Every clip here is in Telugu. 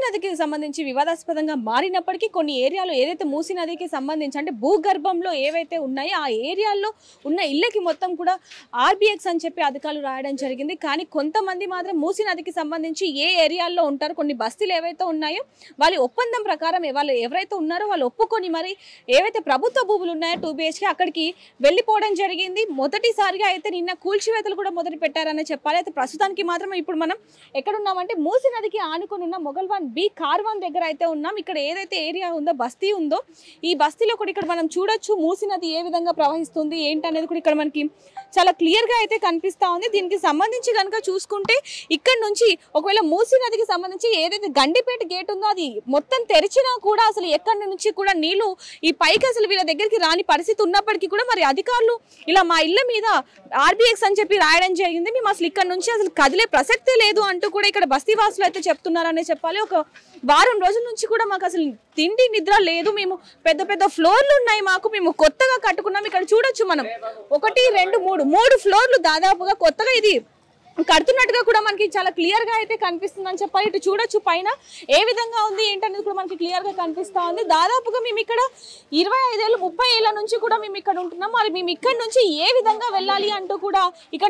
నదికి సంబంధించి వివాదాస్పదంగా మారినప్పటికీ కొన్ని ఏరియాలో ఏదైతే మూసీ నదికి సంబంధించి అంటే భూగర్భంలో ఏవైతే ఉన్నాయో ఆ ఏరియాల్లో ఉన్న ఇళ్ళకి మొత్తం కూడా ఆర్బిఎక్స్ అని చెప్పి అధికారులు రాయడం జరిగింది. కానీ కొంతమంది మాత్రం మూసీ నదికి సంబంధించి ఏ ఏరియాల్లో ఉంటారు కొన్ని బస్తీలు ఏవైతే ఉన్నాయో వాళ్ళ ఒప్పందం ప్రకారం వాళ్ళు ఎవరైతే ఉన్నారో వాళ్ళు ఒప్పుకొని మరి ఏవైతే ప్రభుత్వ భూములు ఉన్నాయో 2 BHK అక్కడికి వెళ్ళిపోవడం జరిగింది. మొదటిసారిగా అయితే నిన్న కూల్చివేతలు కూడా మొదలు పెట్టారని చెప్పాలి. అయితే ప్రస్తుతానికి మాత్రం ఇప్పుడు మనం ఎక్కడున్నామంటే మూసీ నదికి ఆనుకొని ఉన్న మొగల్వాన్ బి కార్వాన్ దగ్గర అయితే ఉన్నాం. ఇక్కడ ఏదైతే ఏరియా ఉందో బస్తీ ఉందో ఈ బస్తీలో కూడా ఇక్కడ మనం చూడొచ్చు మూసీ నది ఏ విధంగా ప్రవహిస్తుంది ఏంటనేది కూడా ఇక్కడ మనకి చాలా క్లియర్ గా అయితే కనిపిస్తా ఉంది. దీనికి సంబంధించి కనుక చూసుకుంటే ఇక్కడ నుంచి ఒకవేళ మూసీ నదికి సంబంధించి ఏదైతే గండిపేట గేట్ ఉందో అది మొత్తం తెరిచినా కూడా అసలు ఎక్కడి నుంచి కూడా నీళ్లు ఈ పైకి అసలు వీళ్ళ దగ్గరికి రాని పరిస్థితి ఉన్నప్పటికీ కూడా మరి అధికారులు ఇలా మా ఇళ్ల మీద ఆర్బిఎక్స్ అని చెప్పి రాయడం జరిగింది. మేము అసలు ఇక్కడ నుంచి అసలు కదిలే ప్రసక్తే లేదు అంటూ కూడా ఇక్కడ బస్తీవాసులు అయితే చెప్తున్నారనే చెప్పాలి. ఒక వారం రోజుల నుంచి కూడా మాకు అసలు తిండి నిద్ర లేదు. మేము పెద్ద పెద్ద ఫ్లోర్లు ఉన్నాయి మాకు, మేము కొత్తగా కట్టుకున్నాం. ఇక్కడ చూడొచ్చు మనం 1 2 3 ఫ్లోర్లు దాదాపుగా కొత్తగా ఇది కడుతున్నట్టుగా కూడా మనకి చాలా క్లియర్ గా అయితే కనిపిస్తుందని చెప్పాలి. ఇటు చూడొచ్చు పైన ఏ విధంగా ఉంది ఏంటనేది కూడా మనకి క్లియర్ గా కనిపిస్తా ఉంది. దాదాపుగా మేము ఇక్కడ 25 ఏళ్ళు 30 ఏళ్ల నుంచి కూడా మేము ఇక్కడ ఉంటున్నాం. మరి మేము ఇక్కడ నుంచి ఏ విధంగా వెళ్ళాలి అంటూ కూడా ఇక్కడ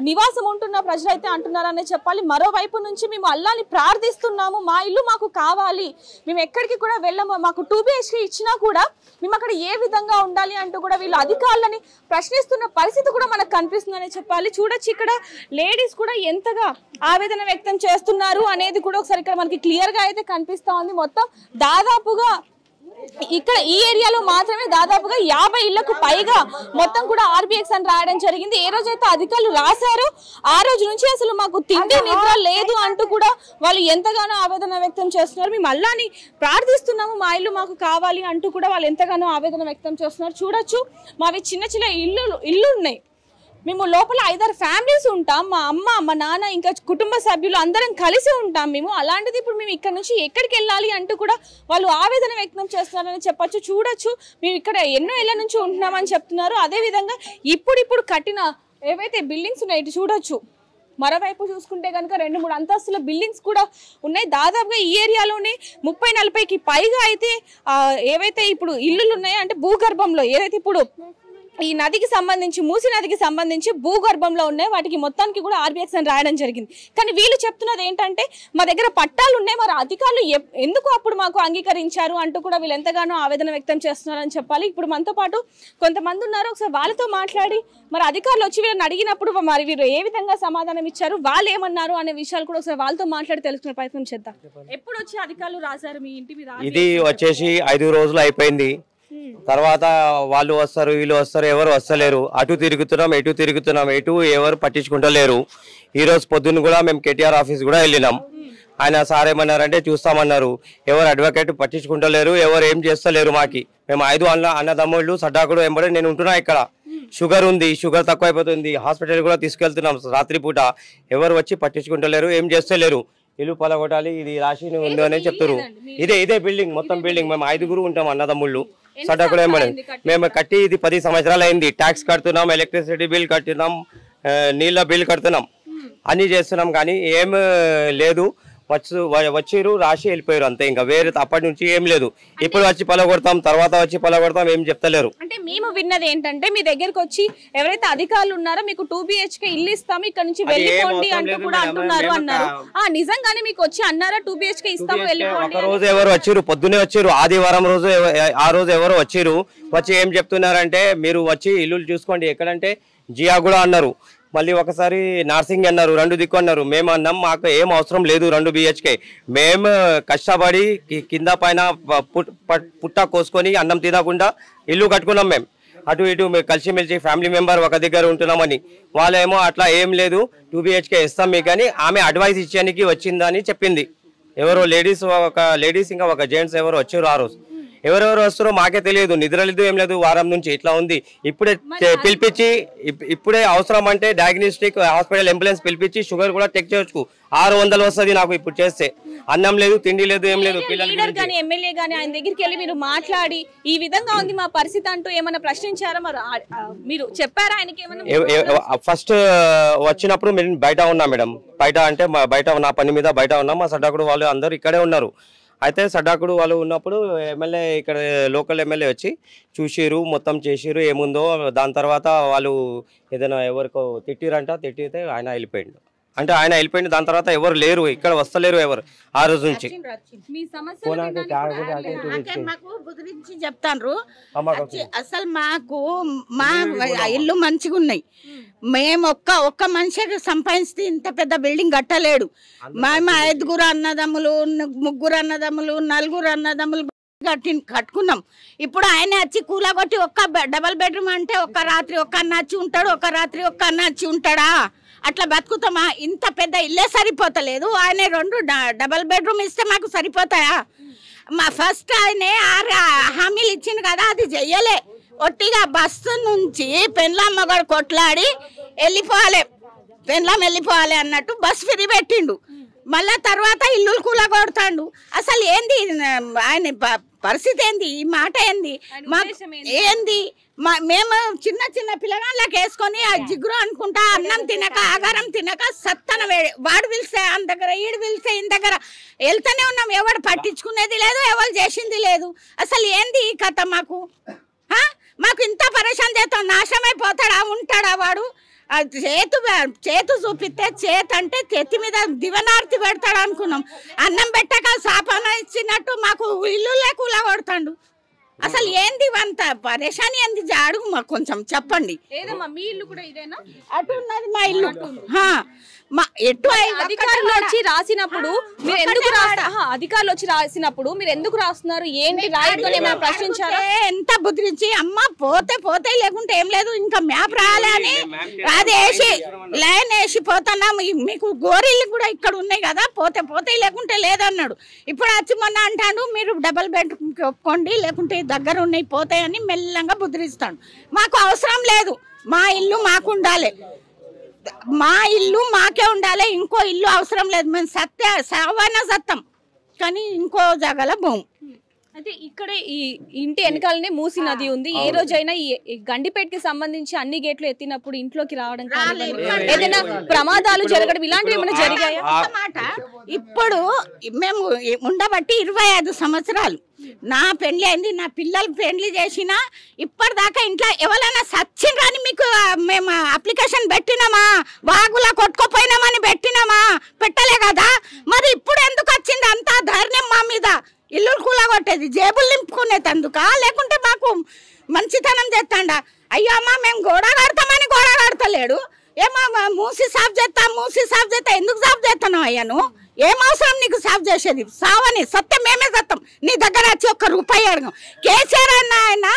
నివాసం ఉంటున్న ప్రజలు అయితే అంటున్నారనే చెప్పాలి. మరోవైపు నుంచి మేము అల్లాని ప్రార్థిస్తున్నాము, మా ఇల్లు మాకు కావాలి, మేము ఎక్కడికి కూడా వెళ్ళము, మాకు 2 BHK ఇచ్చినా కూడా మేము అక్కడ ఏ విధంగా ఉండాలి అంటూ కూడా వీళ్ళు అధికారులని ప్రశ్నిస్తున్న పరిస్థితి కూడా మనకు కనిపిస్తుందనే చెప్పాలి. చూడొచ్చు ఇక్కడ లేడీస్ కూడా ఎంతగా ఆవేదన వ్యక్తం చేస్తున్నారు అనేది కూడా ఒకసారి ఇక్కడ మనకి క్లియర్ గా అయితే కనిపిస్తా ఉంది. మొత్తం దాదాపుగా ఇక్కడ ఈ ఏరియాలో మాత్రమే దాదాపుగా 50 ఇళ్లకు పైగా మొత్తం కూడా ఆర్బిఎక్స్ అని రాయడం జరిగింది. ఏ రోజైతే అధికారులు రాశారో ఆ రోజు నుంచి అసలు మాకు తిండి నిద్ర లేదు అంటూ కూడా వాళ్ళు ఎంతగానో ఆవేదన వ్యక్తం చేస్తున్నారు. మేము అల్లాని ప్రార్థిస్తున్నాము, మా ఇల్లు మాకు కావాలి అంటూ కూడా వాళ్ళు ఎంతగానో ఆవేదన వ్యక్తం చేస్తున్నారు. చూడొచ్చు మావి చిన్న చిన్న ఇల్లు ఉన్నాయి. మేము లోపల 5-6 ఫ్యామిలీస్ ఉంటాం. మా అమ్మ మా నాన్న ఇంకా కుటుంబ సభ్యులు అందరం కలిసి ఉంటాం మేము. అలాంటిది ఇప్పుడు మేము ఇక్కడ నుంచి ఎక్కడికి వెళ్ళాలి అంటూ కూడా వాళ్ళు ఆవేదన వ్యక్తం చేస్తున్నారని చెప్పొచ్చు. చూడొచ్చు మేము ఇక్కడ ఎన్నో ఏళ్ల నుంచి ఉంటున్నామని చెప్తున్నారు. అదేవిధంగా ఇప్పుడు కట్టిన ఏవైతే బిల్డింగ్స్ ఉన్నాయి ఇటు చూడొచ్చు. మరోవైపు చూసుకుంటే కనుక 2-3 అంతస్తుల బిల్డింగ్స్ కూడా ఉన్నాయి. దాదాపుగా ఈ ఏరియాలోనే 30-40కి పైగా అయితే ఏవైతే ఇప్పుడు ఇల్లులు ఉన్నాయో అంటే భూగర్భంలో ఏదైతే ఇప్పుడు ఈ నదికి సంబంధించి మూసీ నదికి సంబంధించి భూగర్భంలో ఉన్నాయి వాటికి మొత్తానికి కూడా ఆర్బిఎక్స్ అని రాయడం జరిగింది. కానీ వీళ్ళు చెప్తున్నది ఏంటంటే మా దగ్గర పట్టాలు ఉన్నాయి, మరి అధికారులు ఎందుకు అప్పుడు మాకు అంగీకరించారు అంటూ కూడా వీళ్ళు ఎంతగానో ఆవేదన వ్యక్తం చేస్తున్నారని చెప్పాలి. ఇప్పుడు మనతో పాటు కొంతమంది ఉన్నారు, ఒకసారి వాళ్ళతో మాట్లాడి మరి అధికారులు వచ్చి వీళ్ళని అడిగినప్పుడు మరి వీరు ఏ విధంగా సమాధానం ఇచ్చారు, వాళ్ళు ఏమన్నారు అనే విషయాలు కూడా ఒకసారి వాళ్ళతో మాట్లాడి తెలుసుకునే ప్రయత్నం చేద్దాం. ఎప్పుడు వచ్చి అధికారులు రాశారు మీ ఇంటి మీద? ఇది వచ్చేసి 5 రోజులు అయిపోయింది. తర్వాత వాళ్ళు వస్తారు వీళ్ళు వస్తారు, ఎవరు వస్తలేరు. అటు తిరుగుతున్నాం ఎటు ఎవరు పట్టించుకుంటలేరు. ఈ రోజు పొద్దున్న కూడా మేము కేటీఆర్ ఆఫీస్ కూడా వెళ్ళినాం. ఆయన సార్ ఏమన్నారంటే చూస్తామన్నారు. ఎవరు అడ్వకేట్ పట్టించుకుంటలేరు, ఎవరు ఏం చేస్తలేరు. మేము 5 అన్నదమ్ముళ్ళు సడ్డాకుడు వెంబడి నేను ఉంటున్నా. ఇక్కడ షుగర్ ఉంది, షుగర్ తక్కువ అయిపోతుంది, హాస్పిటల్ కూడా తీసుకెళ్తున్నాం రాత్రిపూట. ఎవరు వచ్చి పట్టించుకుంటలేరు, ఏం చేస్తలేరు. ఇల్లు పలగొట్టాలి, ఇది రాసి ఉంది అని చెప్తారు. ఇదే బిల్డింగ్ మొత్తం బిల్డింగ్. మేము 5 ఉంటాం అన్నదమ్ముళ్ళు సడ్డాకుడు వెంబడి. మేము కట్టి ఇది 10 సంవత్సరాలు అయింది. ట్యాక్స్ కడుతున్నాం, ఎలక్ట్రిసిటీ బిల్ కడుతున్నాం, నీళ్ళ బిల్ కడుతున్నాం, అన్ని చేస్తున్నాం. కానీ ఏం లేదు. వచ్చిరు రాసి వెళ్ళిపోయారు అంతే. ఇంకా వేరే అప్పటి నుంచి ఏం లేదు. ఇప్పుడు వచ్చి పలగొడతాం, తర్వాత వచ్చి పలగొడతాం, ఏం చెప్తలేరు. అంటే మేము విన్నది ఏంటంటే మీ దగ్గరకు వచ్చి ఎవరైతే అధికారులు ఉన్నారో మీకు 2 BHK ఇల్లు ఇస్తాము, ఇక్కడ నుంచి వెళ్ళిపోండి అంటూ కూడా అన్నారు. నిజంగానే మీకు వచ్చి అన్నారా 2 BHK ఇస్తాము వెళ్ళిపోండి? ఒక రోజు ఎవరు వచ్చిరు, పొద్దునే వచ్చిరు, ఆదివారం రోజు. ఆ రోజు ఎవరు వచ్చిరు, వచ్చి ఏం చెప్తున్నారంటే మీరు వచ్చి ఇల్లు చూసుకోండి. ఎక్కడంటే జియాగూడ అన్నారు, మళ్ళీ ఒకసారి నార్సింగ్ అన్నారు, 2 దిక్కు అన్నారు. మేము అన్నాం మాకు ఏం అవసరం లేదు 2 BHK. మేము కష్టపడి కింద పైన పుట్ట కోసుకొని అన్నం తినకుండా ఇల్లు కట్టుకున్నాం. మేము అటు ఇటు కలిసిమెలిసి ఫ్యామిలీ మెంబర్ ఒక దగ్గర ఉంటున్నామని. వాళ్ళేమో అట్లా ఏం లేదు 2 BHK ఇస్తాం మీకు అని ఆమె అడ్వైస్ ఇచ్చేందుకు వచ్చిందని చెప్పింది. ఎవరో లేడీస్ ఇంకా ఒక జెంట్స్ ఎవరో వచ్చారు. ఆ రోజు ఎవరెవరు వస్తారో మాకే తెలియదు, నిద్ర లేదు ఏం లేదు. వారం నుంచి ఇట్లా ఉంది. ఇప్పుడే పిలిపించి ఇప్పుడే అవసరం అంటే డయాగ్నోస్టిక్ హాస్పిటల్ అంబులెన్స్ పిలిపించి షుగర్ కూడా చెక్ చేయొచ్చు. 600 వస్తుంది నాకు ఇప్పుడు చేస్తే. అన్నం లేదు, తిండి లేదు, ఏం లేదు. లీడర్ గానీ ఎమ్మెల్యే గానీ ఆయన దగ్గరికి వెళ్ళి మీరు మాట్లాడి ఈ విధంగా ఉంది మా పరిస్థితి అంటూ ఏమైనా ప్రశ్నించారా? మరి మీరు చెప్పారా ఆయనకి ఏమైనా? ఫస్ట్ వచ్చినప్పుడు మేము బయట ఉన్నాం మేడం. బయట అంటే బయట నా పని మీద బయట ఉన్నాం. మా సడ్డాకుడు వాళ్ళు అందరూ ఇక్కడే ఉన్నారు. అయితే సడ్డాకుడు వాళ్ళు ఉన్నప్పుడు ఎమ్మెల్యే ఇక్కడ లోకల్ ఎమ్మెల్యే వచ్చి చూసిరు, మొత్తం చేసిరు ఏముందో. దాని తర్వాత వాళ్ళు ఏదైనా ఎవరికో తిట్టితే ఆయన వెళ్ళిపోయిండు. అంటే ఆయన వెళ్ళిపోయింది. దాని తర్వాత ఎవరు లేరు, ఇక్కడ వస్తలేరు ఎవరు ఆ రోజు నుంచి. చెప్తాను అసలు మాకు మా ఇల్లు మంచిగా ఉన్నాయి. మేము ఒక్క మనిషికి సంపాదిస్తే ఇంత పెద్ద బిల్డింగ్ కట్టలేడు. మేము 5 అన్నదమ్ములు, 3 అన్నదమ్ములు, 4 అన్నదమ్ములు కట్టుకున్నాం. ఇప్పుడు ఆయన వచ్చి కూలగొట్టి డబల్ బెడ్రూమ్ అంటే ఒక్క రాత్రి ఒక్క అన్న వచ్చి ఉంటాడు, ఒక రాత్రి ఒక్క అన్న వచ్చి ఉంటాడా? అట్లా బతుకుతామా? ఇంత పెద్ద ఇల్లే సరిపోతలేదు. ఆయన 2 డబల్ బెడ్రూమ్ ఇస్తే మాకు సరిపోతాయా? మా ఫస్ట్ ఆయన 6 హామీలు ఇచ్చింది కదా, అది చెయ్యలే. ఒట్టిగా బస్సు నుంచి పెండ్లాం మగడు కొట్లాడి వెళ్ళిపోవాలి అన్నట్టు బస్ ఫ్రీ పెట్టిండు. మళ్ళా తర్వాత ఇల్లులు కూలగొడతాడు. అసలు ఏంది ఆయన పరిస్థితి? ఏంది ఈ మాట? ఏంది మేము చిన్న పిల్లగాళ్ళకి వేసుకొని ఆ జిగురు అనుకుంటా అన్నం తినక ఆగారం తినక సత్తన వాడు పిలిస్తే ఆయన దగ్గర, ఈడు పిలిస్తే ఈయన దగ్గర వెళ్తూనే ఉన్నాం. ఎవడు పట్టించుకునేది లేదు, ఎవరు చేసింది లేదు. అసలు ఏంది ఈ కథ? మాకు ఇంత పరేషాన్ చేస్తాం. నాశమైపోతాడా? ఉంటాడా వాడు? చేతు చూపిస్తే అంటే తెత్తి మీద దివనార్తి పెడతాడు అనుకున్నాం. అన్నం పెట్టక సాపాన ఇచ్చినట్టు మాకు ఇల్లులే కూలగొడతాడు. అసలు ఏంది అంత పరేషాని? ఏంది అడుగు మాకు కొంచెం చెప్పండి. మీ ఇల్లు కూడా ఇదేనా? అటు ఉన్నది మా ఇల్లు. అధికారులు వచ్చి రాసినప్పుడు మీరు ఎందుకు రాస్తున్నారు? ఏంటి రాయడంతో ఏమైనా ప్రశ్నించారా? ఎంత బుద్ధించి అమ్మ పోతే లేకుంటే ఏం లేదు, ఇంకా మ్యాప్ రాలే అని అది వేసి లైన్ వేసి పోతున్నాం. మీకు గోరీలు కూడా ఇక్కడ ఉన్నాయి కదా, పోతే లేకుంటే లేదన్నాడు. ఇప్పుడు వచ్చి మొన్న అంటాడు మీరు డబల్ బెడ్రూమ్కి ఒప్పుకోండి, లేకుంటే దగ్గర ఉన్నాయి పోతాయని మెల్లంగా బుద్ధిస్తాడు. మాకు అవసరం లేదు. మా ఇల్లు మాకు ఉండాలి, మా ఇల్లు మాకే ఉండాలి. ఇంకో ఇల్లు అవసరం లేదు. మేము సత్తం కానీ ఇంకో జగల భూమి. అయితే ఇక్కడే ఈ ఇంటి వెనకాలనే మూసి నది ఉంది. ఏ రోజైనా ఈ గండిపేటకి సంబంధించి అన్ని గేట్లు ఎత్తినప్పుడు ఇంట్లోకి రావడం, ఏదైనా ప్రమాదాలు జరగడం ఇలాంటివి ఏమైనా జరిగాయా? ఇప్పుడు మేము ఉండబట్టి 25 సంవత్సరాలు నా పెళ్లి అయింది, నా పిల్లలు పెళ్లి చేసినా ఇప్పటిదాకా ఇంట్లో ఎవరైనా సచ్చిండ్రని మీకు మేము అప్లికేషన్ పెట్టినామా? వాగులా కొట్టుకోపోయినామని పెట్టలే కదా. మరి ఇప్పుడు ఎందుకు వచ్చింది అంత ధైర్యం మా మీద? ఇల్లు కూలగొట్టేది జేబులు నింపుకునేది అందుకా, లేకుంటే మాకు మంచితనం చేస్తాడా? అయ్యో అమ్మ మేము గోడ కడతలేడు. ఏమో మూసి సాఫ్ చేస్తా ఎందుకు సాఫ్ చేస్తున్నావు? అయ్యాను ఏం అవసరం నీకు సాఫ్ చేసేది? సావని సత్యం మేమే సత్తం. నీ దగ్గర వచ్చి 1 రూపాయి అడగం. కేసీఆర్ అన్న ఆయన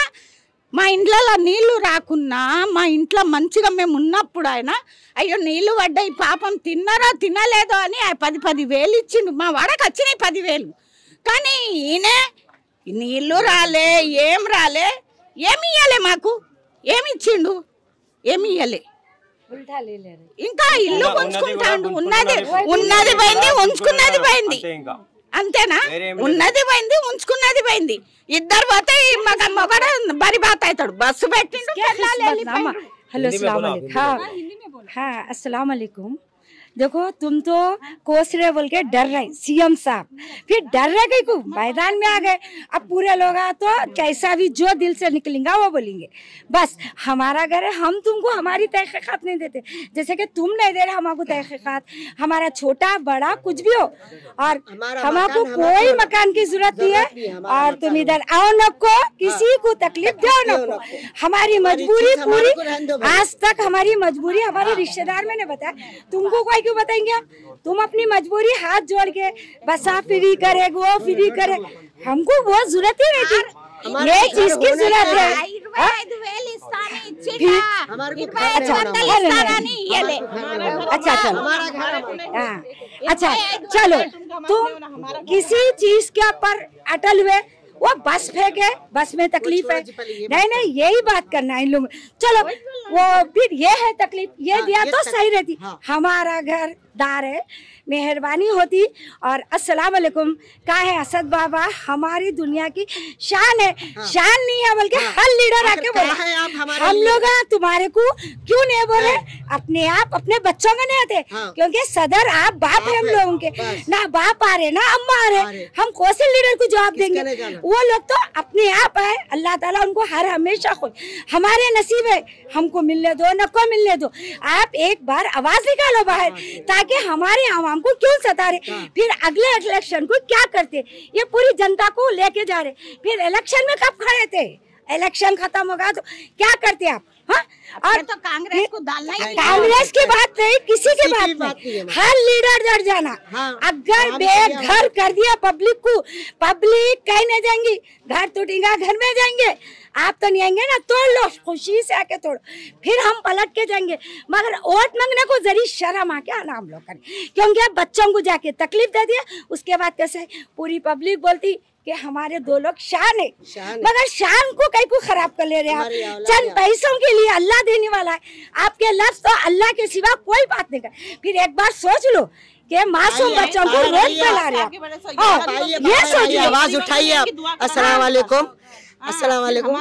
మా ఇంట్లలో నీళ్లు రాకున్నా మా ఇంట్లో మంచిగా మేము ఉన్నప్పుడు ఆయన అయ్యో నీళ్లు పడ్డాయి పాపం తిన్నారో తినలేదో అని 10,000 ఇచ్చిండు. మా వాడకు వచ్చినాయి 10,000. కానీ ఈయన నీళ్లు రాలే, ఏం రాలే, ఏమి ఇయ్యలే మాకు. ఏమి ఇచ్చిండు? ఏమి ఇయ్యలే. ఇంకా ఇల్లు ఉంచుకుంటాడు. ఉన్నది పోయింది, ఉంచుకున్నది పోయింది. అంతేనా? ఉన్నది పోయింది, ఉంచుకున్నది పోయింది. ఇద్దరు పోతే మొగడు బరి బాత్ అవుతాడు. బస్సు పెట్టిండు. हेलो अस्सलाम वालेकुम। हाँ अस्सलाम वालेकुम। देखो तुम तो कोस रहे बोल के डर रहे सीएम साहब, फिर डर रहे कहीं को मैदान में आ गए। अब पूरे लोग तो कैसा भी जो दिल से निकलेंगे वो बोलेंगे। बस हमारा घर है, हम तुमको हमारी तहकीकात नहीं देते, जैसे कि तुम नहीं दे रहे हमको तहकीकात। हमारा छोटा बड़ा कुछ भी हो और हमको कोई मकान की जरूरत नहीं है। और तुम इधर आओ नको, किसी को तकलीफ दो नको। हमारी मजबूरी पूरी, आज तक हमारी मजबूरी हमारे रिश्तेदार मैंने बताया, तुमको कोई क्यों बताएंगे? तुम अपनी मजबूरी हाथ जोड़ के बस आप फ्री करे वो फ्री करे, हमको वो जरूरत ही नहीं थी। ये चीज की जरूरत है। अच्छा चलो, अच्छा चलो, तुम किसी चीज के ऊपर अटल हुए, वो बस फेंके, बस में तकलीफ है। नहीं यही बात करना है इन लोग। चलो वो फिर ये है तकलीफ, ये दिया तो सही रहती। हमारा घर दार है, मेहरबानी होती। और अस्सलाम वालेकुम। क्या है असद बाबा हमारी दुनिया की शान है। शान नहीं है बल्कि हर लीडर आके बोले हम लोग तुम्हारे को क्यों नहीं बोले, अपने आप अपने बच्चों में नहीं आते, क्योंकि सदर आप बाप है हम लोगों के, ना बाप आ रहे ना अम्मा आ रहे, हम कौन से लीडर को जवाब देंगे। वो लोग तो अपने आप है, अल्लाह ताला उनको हर हमेशा खुद, हमारे नसीब है, हमको मिलने दो न को मिलने दो। आप एक बार आवाज निकालो बाहर, ताकि हमारे आवाम को क्यों सता रहे, फिर अगले इलेक्शन को क्या करते, ये पूरी जनता को लेके जा रहे। फिर इलेक्शन में कब खड़े थे, इलेक्शन खत्म होगा तो क्या करते आप। हाँ, और तो कांग्रेस को डालना ही कांग्रेस की बात नहीं, किसी की बात नहीं, हर लीडर डर जाना। अगर बेघर कर दिया पब्लिक को, पब्लिक कहीं नहीं जाएंगी, घर टूटेगा घर में जाएंगे, आप तो नहीं आएंगे ना, तोड़ लो खुशी से आके तोड़ो, फिर हम पलट के जाएंगे। मगर वोट मांगने को जरी शर्म आके आना हम लोग करें, क्योंकि बच्चों को जाके तकलीफ दे दिया, उसके बाद कैसे पूरी पब्लिक बोलती कि हमारे दो लोग शान है, मगर शान को कहीं को खराब कर ले रहे हैं आप चंद पैसों के लिए। अल्लाह देने वाला है, आपके लफ्ज तो अल्लाह के सिवा कोई बात नहीं कर। फिर एक बार सोच लो कि मासूम बच्चों को रोड पे ला रहे हैं, ये सोचिए, आवाज उठाइए आप। अस्सलाम वालेकुम, अस्सलाम वालेकुम।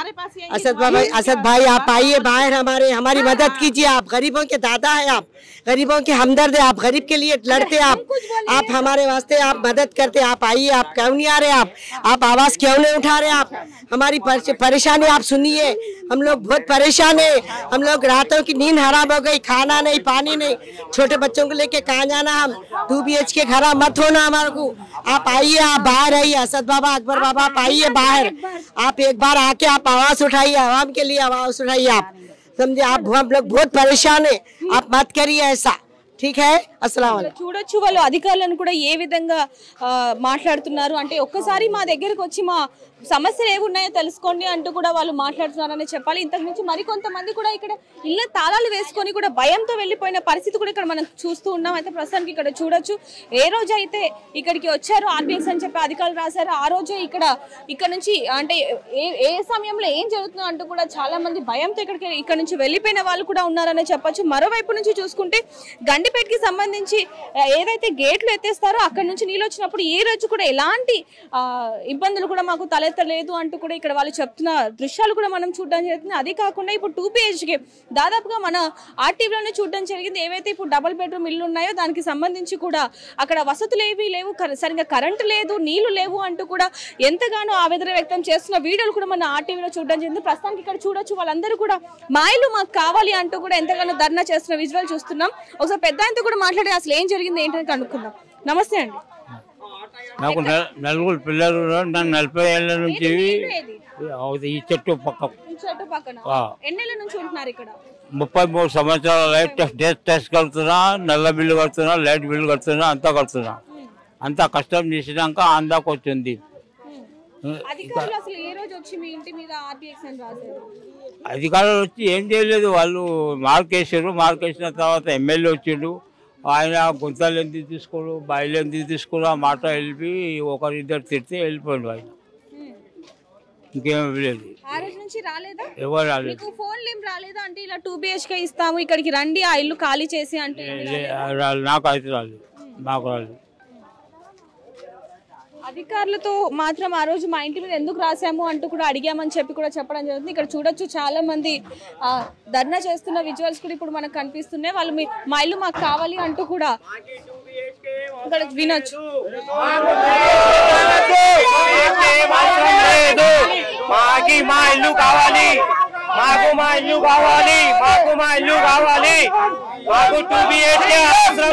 असद भाई आप आइए बाहर, हमारी मदद कीजिए। आप गरीबों के दादा है, आप गरीबों के हमदर्द है, आप गरीब के लिए लड़ते, आप हमारे वास्ते आप मदद करते। आप आइए, आप क्यों नहीं आ रहे, आप आवाज क्यों नहीं उठा रहे, आप हमारी परेशानी आप सुनिए। हम लोग बहुत परेशान है, हम लोग रातों की नींद हराम हो गई, खाना नहीं पानी नहीं, छोटे बच्चों को लेके कहाँ जाना। हम 2 BHK घर मत होना हमारे को। आप आइए, आप बाहर आइए, असद बाबा अकबर बाबा आप आइए बाहर, आप एक बार आके आप आवाज उठाइए, आवाम के लिए आवाज उठाइए। आप समझे, आप हम लोग बहुत परेशान है, आप मत करिए ऐसा, ठीक है। अस्सलाम वालेकुम। చూడొచ్చు వాళ్ళు అధికారులను కూడా ఏ విధంగా మాట్లాడుతున్నారు అంటే ఒక్కసారి మా దగ్గరకు వచ్చి మా సమస్యలు ఏవి ఉన్నాయో తెలుసుకోండి అంటూ కూడా వాళ్ళు మాట్లాడుతున్నారని చెప్పాలి. ఇంతకు మించి మరికొంతమంది కూడా ఇక్కడ ఇళ్ళ తాళాలు వేసుకొని కూడా భయంతో వెళ్ళిపోయిన పరిస్థితి కూడా ఇక్కడ మనం చూస్తూ ఉన్నాం. అయితే ప్రస్తుతానికి ఇక్కడ చూడొచ్చు ఏ రోజు అయితే ఇక్కడికి వచ్చారో ఆర్బీఎక్స్ అని చెప్పి అధికారులు రాశారు, ఆ రోజే ఇక్కడ నుంచి అంటే ఏ సమయంలో ఏం జరుగుతుందో అంటూ కూడా చాలా మంది భయంతో ఇక్కడ నుంచి వెళ్ళిపోయిన వాళ్ళు కూడా ఉన్నారని చెప్పొచ్చు. మరోవైపు నుంచి చూసుకుంటే గండిపేటకి సంబంధించి ఏదైతే గేట్లు ఎత్తేస్తారో అక్కడ నుంచి నీళ్ళు వచ్చినప్పుడు ఈ రోజు కూడా ఎలాంటి ఇబ్బందులు కూడా మాకు తలెత్తలేదు అంటూ కూడా ఇక్కడ వాళ్ళు చెప్తున్న దృశ్యాలు కూడా మనం చూడడం జరుగుతుంది. అది కాకుండా ఇప్పుడు 2 BHK దాదాపుగా మన ఆర్టీవీలోనే చూడడం జరిగింది. ఏవైతే ఇప్పుడు డబుల్ బెడ్రూమ్ ఇల్లు ఉన్నాయో దానికి సంబంధించి కూడా అక్కడ వసతులు ఏవి లేవు, సరిగ్గా కరెంటు లేదు, నీళ్లు లేవు అంటూ కూడా ఎంతగానో ఆవేదన వ్యక్తం చేస్తున్న వీడియోలు కూడా మన ఆర్టీవీలో చూడడం జరిగింది. ప్రస్తుతానికి ఇక్కడ చూడొచ్చు వాళ్ళందరూ కూడా మా ఇల్లు మాకు కావాలి అంటూ కూడా ఎంతగానో ధర్నా చేస్తున్న విజువల్ చూస్తున్నాం. ఒకసారి పెద్ద ఆయనతో కూడా మాట్లాడి అసలు ఏం జరిగింది ఏంటని కనుక్కుందాం. నమస్తే అండి. నాకు 4 పిల్లలు, నన్ను 40 ఏళ్ళ నుంచి ఈ చెట్టు పక్కన ఎన్నేళ్ళ నుంచి ఉంటున్నారు ఇక్కడ? 33 సంవత్సరాల లైట్ టెస్ట్ కడుతున్నా, నల్ల బిల్లు కడుతున్నా, లైట్ బిల్లు కడుతున్నా, అంతా కడుతున్నా. అంతా కష్టం చేసినాక అందాకు వచ్చింది. అధికారులు వచ్చి ఏం చేయలేదు, వాళ్ళు మార్కేసారు. మార్కేసిన తర్వాత ఎమ్మెల్యే వచ్చిండు, ఆయన గుంతలు ఎందుకు తీసుకోడు, బాయిలు ఎందుకు తీసుకోడు, ఆ మాట వెళ్ళి ఒకరిద్దరు తిడితే వెళ్ళిపోయిండు ఆయన. ఇంకేం లేదు, ఎవరు రాలేదు. అంటే ఇలా 2 BHK ఇస్తాము ఇక్కడికి రండి ఆ ఇల్లు ఖాళీ చేసి అంటే నాకు అయితే రాలేదు, మాకు రాలేదు. అధికారులతో మాత్రం ఆ రోజు మా ఇంటి మీద ఎందుకు రాసాము అంటూ కూడా అడిగామని చెప్పి కూడా చెప్పడం జరుగుతుంది. ఇక్కడ చూడొచ్చు చాలా మంది ధర్నా చేస్తున్న విజువల్స్ కూడా ఇప్పుడు మనకు కనిపిస్తున్నాయి. వాళ్ళు మా ఇల్లు మాకు కావాలి అంటూ కూడా ఇక్కడ వినొచ్చు. మా ఇల్లు కావాలి, మాకు మా ఇల్లు కావాలి, మాకు మా ఇల్లు కావాలి, మాకు 2 BHK అవసరం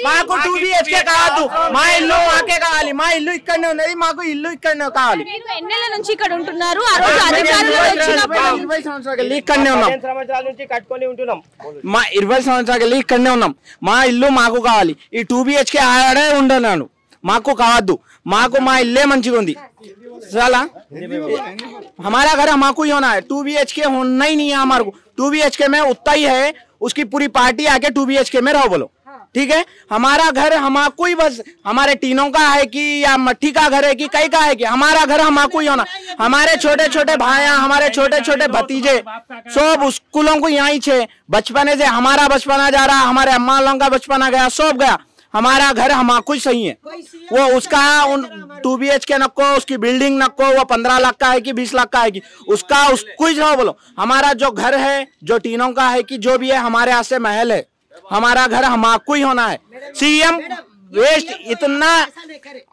మాకు 2 BHK కాదు, మా ఇల్లు మాకే కావాలి. మా ఇల్లు ఇక్కడనే ఉన్నది, మాకు ఇల్లు ఇక్కడనే కావాలి. ఎన్నేళ్ల నుంచి ఇక్కడ ఉంటున్నారు? ఆ రోజు అధికారులు వచ్చినప్పుడు 20 సంవత్సరాలు ఇక్కడనే ఉన్నాం, 10 సంవత్సరాల నుంచి కట్టుకొని ఉంటున్నాం. మా 20 సంవత్సరాలు ఇక్కడనే ఉన్నాం. మా ఇల్లు మాకు కావాలి. ఈ 2 BHK ఆడే ఉండను, మాకు కావద్దు. మాకు మా ఇల్లే మంచిగా ఉంది. साला हमारा घर हमको ही होना है, 2 BHK होना ही नहीं है हमारे को। 2 BHK में उतना ही है, उसकी पूरी पार्टी आके 2 BHK में रहो बोलो। ठीक है। हमारा घर हमाको ही बस, हमारे टीनों का है कि या मट्टी का घर है कि कई का है कि हमारा घर हमाको ही होना। हमारे छोटे छोटे भाई, हमारे छोटे छोटे भतीजे सब स्कूलों को यहाँ ही छे। बचपने से हमारा बचपना जा रहा, हमारे अम्मा लोगों का बचपना गया, सब गया। हमारा घर हमाको ही सही है। वो उसका 2 BHK नको, उसकी बिल्डिंग नको, वो 15 लाख का है कि 20 लाख का है कि उसका उसको ही जाओ बोलो। हमारा जो घर है जो टीनों का है कि जो भी है, हमारे यहाँ से महल है, हमारा घर हमाको ही होना है। सीएम वेस्ट इतना,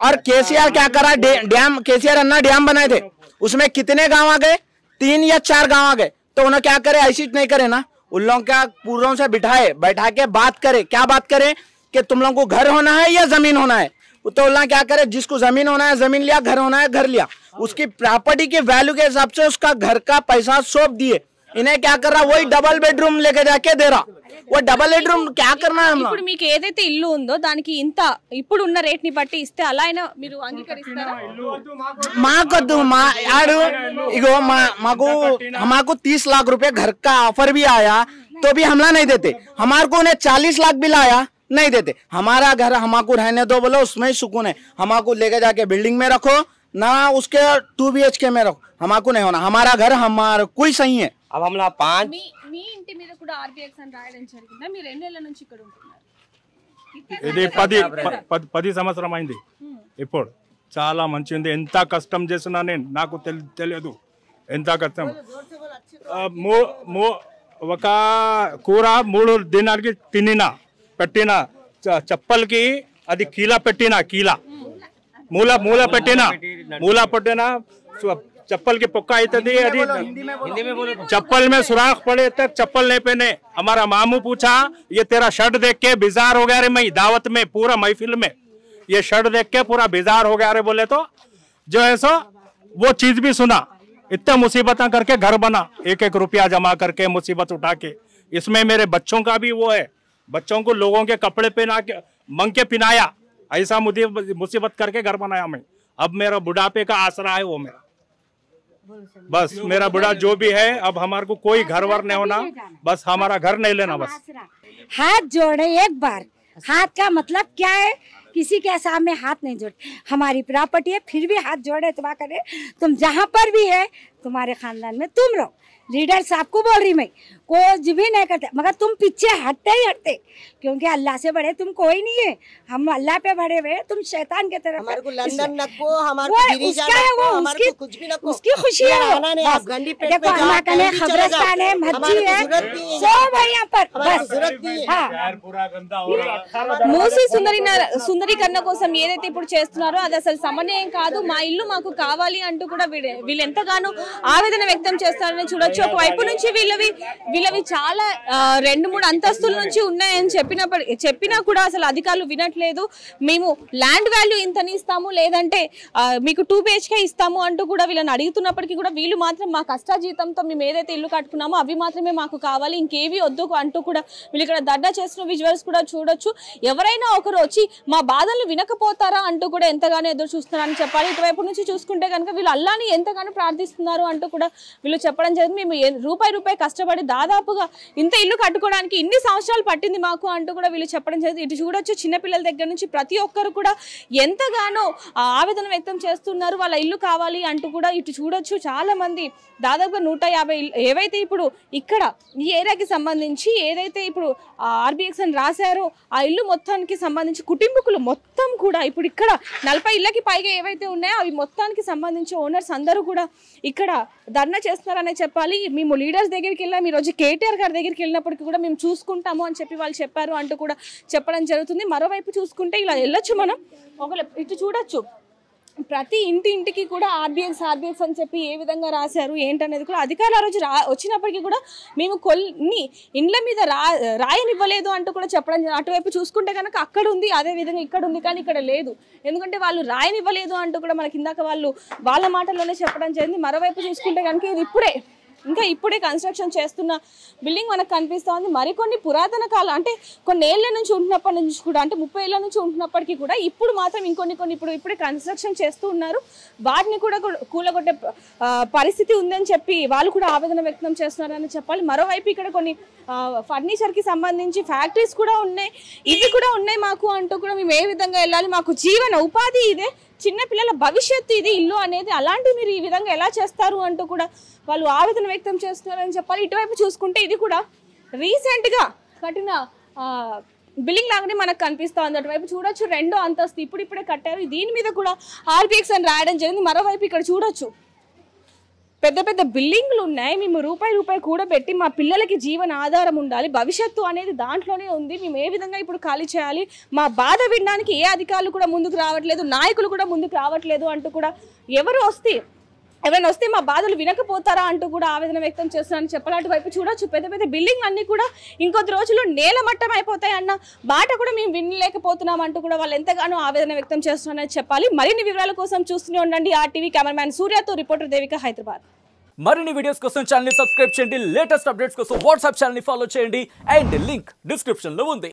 और केसीआर क्या करा, डैम, केसीआर अन्ना डैम बनाए थे, उसमें कितने गाँव आ गए, 3 या 4 गाँव आ गए। तो उन्हें क्या करे, ऐसी नहीं करे ना, उन लोगों क्या पूर्वों से बैठा के बात करे। क्या बात करे कि तुम लोगों को घर होना है या जमीन होना है। तो अल्लाह क्या करे, जिसको जमीन होना है जमीन लिया, घर होना है घर लिया, उसकी प्रॉपर्टी के वैल्यू के हिसाब से उसका घर का पैसा सौंप दिए। इन्हें क्या कर रहा, वही डबल बेडरूम लेके जाके दे रहा। वो डबल बेडरूम क्या करना है हम लोग। ఇప్పుడు మీకు ఏదైతే ఇల్లు ఉందో దానికి ఇంత ఇప్పుడు ఉన్న రేట్ ని బట్టి ఇస్తే అలా అయినా మీరు అంగీకరిస్తారా? మాకొద్దు, మా యాడు ఇగో हमाको 30 लाख रुपए घर का ऑफर भी आया तो भी हमला नहीं देते। हमारे को उन्हें 40 लाख बिल आया, नहीं देते। हमारा घर हमाको रहने दो बोलो, उसमें ही सुकून है। हमाको लेके जाके बिल्डिंग में रखो ना, उसके 2 BHK में रखो, हमाको नहीं होना। हमारा घर हमारा कोई सही है। अब हम 5 మీ ఇంటి మీద కూడా ఆర్బీఎక్స్ అని రాయడం జరిగిందా? మీరు ఎన్ని నెలల నుంచి ఇక్కడ ఉంటున్నారు? ఇది 10 సంవత్సరం అయింది. ఇప్పుడు చాలా మంచి ఉంది. ఎంత కష్టం చేసినా నేను, నాకు తెలియదు ఎంత కష్టం. ఒక కూర 3 దినాలకి పెట్టిన చప్పల్కి అది కీలా మూల పెట్టిన चप्पल की पक्का इतनी चप्पल में सुराख पड़े तक चप्पल नहीं पहने। हमारा मामू पूछा, ये तेरा शर्ट देख के बेजार हो गया रे, मैं दावत में पूरा महफिल में ये शर्ट देख के पूरा बेजार हो गया रे बोले। तो जो है सो वो चीज भी सुना, इतना मुसीबत करके घर बना, 1-1 रुपया जमा करके मुसीबत उठा के। इसमें मेरे बच्चों का भी वो है, बच्चों को लोगों के कपड़े पहना के मंग के पिनाया, ऐसा मुसीबत करके घर बनाया मैं। अब मेरा बुढ़ापे का आसरा है वो मेरा, बस मेरा बुढ़ा जो भी है। अब हमारे को कोई घर वर नहीं होना, बस हमारा घर नहीं लेना। बस हाथ जोड़े एक बार। हाथ का मतलब क्या है, किसी के सामने हाथ नहीं जोड़े। हमारी प्रॉपर्टी है, फिर भी हाथ जोड़े तो करे। तुम जहाँ पर भी है, तुम्हारे खानदान में तुम रहो। लीडर साहब को बोल रही मैं, कुछ भी नहीं करते, मगर तुम पीछे हटते ही हटते, क्योंकि अल्लाह से बड़े तुम कोई नहीं है। हम अल्लाह पे बड़े हुए, तुम शैतान के तरफ। हमारे को लंदन नको, हमारे को दिल्ली जाना नको, हमारे को कुछ भी नको, उसकी खुशी है। देखो हमारे लिए खबरस्तान है, मस्जिद है, सब है यहाँ पर। बस మూసీ సుందరీకరణ కోసం ఏదైతే ఇప్పుడు చేస్తున్నారో అది అసలు సమన్వయం కాదు, మా ఇల్లు మాకు కావాలి అంటూ కూడా వీళ్ళు ఎంతగానో ఆవేదన వ్యక్తం చేస్తారని చూడొచ్చు. ఒకవైపు నుంచి వీళ్ళవి చాలా 2-3 అంతస్తుల నుంచి ఉన్నాయని చెప్పినా కూడా అసలు అధికారులు వినట్లేదు. మేము ల్యాండ్ వాల్యూ ఇంతని ఇస్తాము, లేదంటే మీకు 2 BHK ఇస్తాము అంటూ కూడా వీళ్ళని అడుగుతున్నప్పటికీ కూడా వీళ్ళు మాత్రం మా కష్టాజీతంతో మేము ఏదైతే ఇల్లు కట్టుకున్నామో అవి మాత్రమే మాకు కావాలి, ఇంకేవి వద్దు అంటూ కూడా వీళ్ళు ఇక్కడ దడ్డా చేస్తున్న విజువల్స్ కూడా చూడొచ్చు. ఎవరైనా ఒకరు వచ్చి మా బాధలు వినకపోతారా అంటూ కూడా ఎంతగానో ఎదురు చూస్తున్నారని చెప్పాలి. ఇటువైపు నుంచి చూసుకుంటే కనుక వీళ్ళు అల్లాని ఎంతగానో ప్రార్థిస్తున్నారు అంటూ కూడా వీళ్ళు చెప్పడం జరిగింది. మేము రూపాయి కష్టపడి దాదాపుగా ఇంత ఇల్లు కట్టుకోవడానికి ఇన్ని సంవత్సరాలు పట్టింది మాకు అంటూ కూడా వీళ్ళు చెప్పడం జరిగింది. ఇటు చూడొచ్చు, చిన్నపిల్లల దగ్గర నుంచి ప్రతి ఒక్కరు కూడా ఎంతగానో ఆవేదన వ్యక్తం చేస్తున్నారు, వాళ్ళ ఇల్లు కావాలి అంటూ కూడా. ఇటు చూడొచ్చు, చాలా మంది దాదాపుగా 150 ఏవైతే ఇప్పుడు ఇక్కడ ఈ ఏరియాకి సంబంధించి ఏదైతే ఇప్పుడు ఆర్బీఎక్స్ అని రాశారో ఆ ఇల్లు మొత్తానికి సంబంధించి కుటుంబకులు మొత్తం కూడా ఇప్పుడు ఇక్కడ 40 ఇళ్ళకి పైగా ఏవైతే ఉన్నాయో అవి మొత్తానికి సంబంధించి ఓనర్స్ అందరూ కూడా ఇక్కడ ధర్నా చేస్తున్నారనే చెప్పాలి. మేము లీడర్స్ దగ్గరికి వెళ్ళాం, ఈరోజు కేటీఆర్ గారి దగ్గరికి వెళ్ళినప్పటికీ కూడా మేము చూసుకుంటాము అని చెప్పి వాళ్ళు చెప్పారు అంటూ కూడా చెప్పడం జరుగుతుంది. మరోవైపు చూసుకుంటే ఇలా వెళ్ళొచ్చు మనం, ఇటు చూడొచ్చు, ప్రతి ఇంటికి కూడా ఆర్బీఎక్స్ అని చెప్పి ఏ విధంగా రాశారు ఏంటనేది కూడా అధికారులు ఆ రోజు వచ్చినప్పటికీ కూడా మేము కొన్ని ఇండ్ల మీద రాయనివ్వలేదు అంటూ కూడా చెప్పడం. అటువైపు చూసుకుంటే కనుక అక్కడ ఉంది, అదే విధంగా ఇక్కడ ఉంది, కానీ ఇక్కడ లేదు. ఎందుకంటే వాళ్ళు రాయనివ్వలేదు అంటూ కూడా మనకి ఇందాక వాళ్ళ మాటల్లోనే చెప్పడం జరిగింది. మరోవైపు చూసుకుంటే కనుక ఇది ఇప్పుడే ఇంకా ఇప్పుడే కన్స్ట్రక్షన్ చేస్తున్న బిల్డింగ్ మనకు కనిపిస్తోంది. మరికొన్ని పురాతన కాలం అంటే కొన్ని ఏళ్ల నుంచి ఉంటున్నప్పటి నుంచి కూడా అంటే 30 ఏళ్ల నుంచి ఉంటున్నప్పటికీ కూడా ఇప్పుడు మాత్రం కొన్ని ఇప్పుడే కన్స్ట్రక్షన్ చేస్తూ ఉన్నారు. వాటిని కూడా కూలగొట్టే పరిస్థితి ఉందని చెప్పి వాళ్ళు కూడా ఆవేదన వ్యక్తం చేస్తున్నారని చెప్పాలి. మరోవైపు ఇక్కడ కొన్ని ఫర్నిచర్కి సంబంధించి ఫ్యాక్టరీస్ కూడా ఉన్నాయి, ఇవి కూడా ఉన్నాయి మాకు అంటూ కూడా మేము ఏ విధంగా వెళ్ళాలి, మాకు జీవన ఉపాధి ఇదే, చిన్న పిల్లల భవిష్యత్తు ఇది ఇల్లు అనేది, అలాంటి మీరు ఈ విధంగా ఎలా చేస్తారు అంటూ కూడా వాళ్ళు ఆవేదన వ్యక్తం చేస్తున్నారని చెప్పాలి. ఇటువైపు చూసుకుంటే ఇది కూడా రీసెంట్గా కట్టిన బిల్డింగ్ లాగానే మనకు కనిపిస్తుంది. అటువైపు చూడొచ్చు 2వ అంతస్తు ఇప్పుడిప్పుడే కట్టారు. దీని మీద కూడా RBX అని రాయడం జరిగింది. మరోవైపు ఇక్కడ చూడొచ్చు పెద్ద పెద్ద బిల్డింగ్లు ఉన్నాయి. మేము రూపాయి కూడబెట్టి మా పిల్లలకి జీవన ఆధారం ఉండాలి, భవిష్యత్తు అనేది దాంట్లోనే ఉంది, మేము ఏ విధంగా ఇప్పుడు ఖాళీ చేయాలి, మా బాధ వినడానికి ఏ అధికారులు కూడా ముందుకు రావట్లేదు, నాయకులు కూడా ముందుకు రావట్లేదు అంటూ కూడా ఎవరైనా వస్తే మా బాధలు వినకపోతారా అంటూ కూడా ఆవేదన వ్యక్తం చేస్తున్నారని చెప్పాలి. అటువైపు చూడొచ్చు పెద్ద పెద్ద బిల్డింగ్లు అన్నీ కూడా ఇంకొద్ది రోజుల్లో నేలమట్టం అయిపోతాయి అన్న మాట కూడా మేము వినలేకపోతున్నాం అంటూ కూడా వాళ్ళు ఎంతగానో ఆవేదన వ్యక్తం చేస్తున్నారని చెప్పాలి. మరిన్ని వివరాల కోసం చూస్తూనే ఉండండి RTV. కెమెరామ్యాన్ సూర్యతో రిపోర్టర్ దేవిక, హైదరాబాద్. మరిన్ని వీడియోస్ కోసం ఛానల్ ని సబ్స్క్రైబ్ చేయండి, లేటెస్ట్ అప్డేట్స్ కోసం వాట్సాప్ ఛానల్ ని ఫాలో చేయండి అండ్ లింక్ డిస్క్రిప్షన్ లో ఉంది.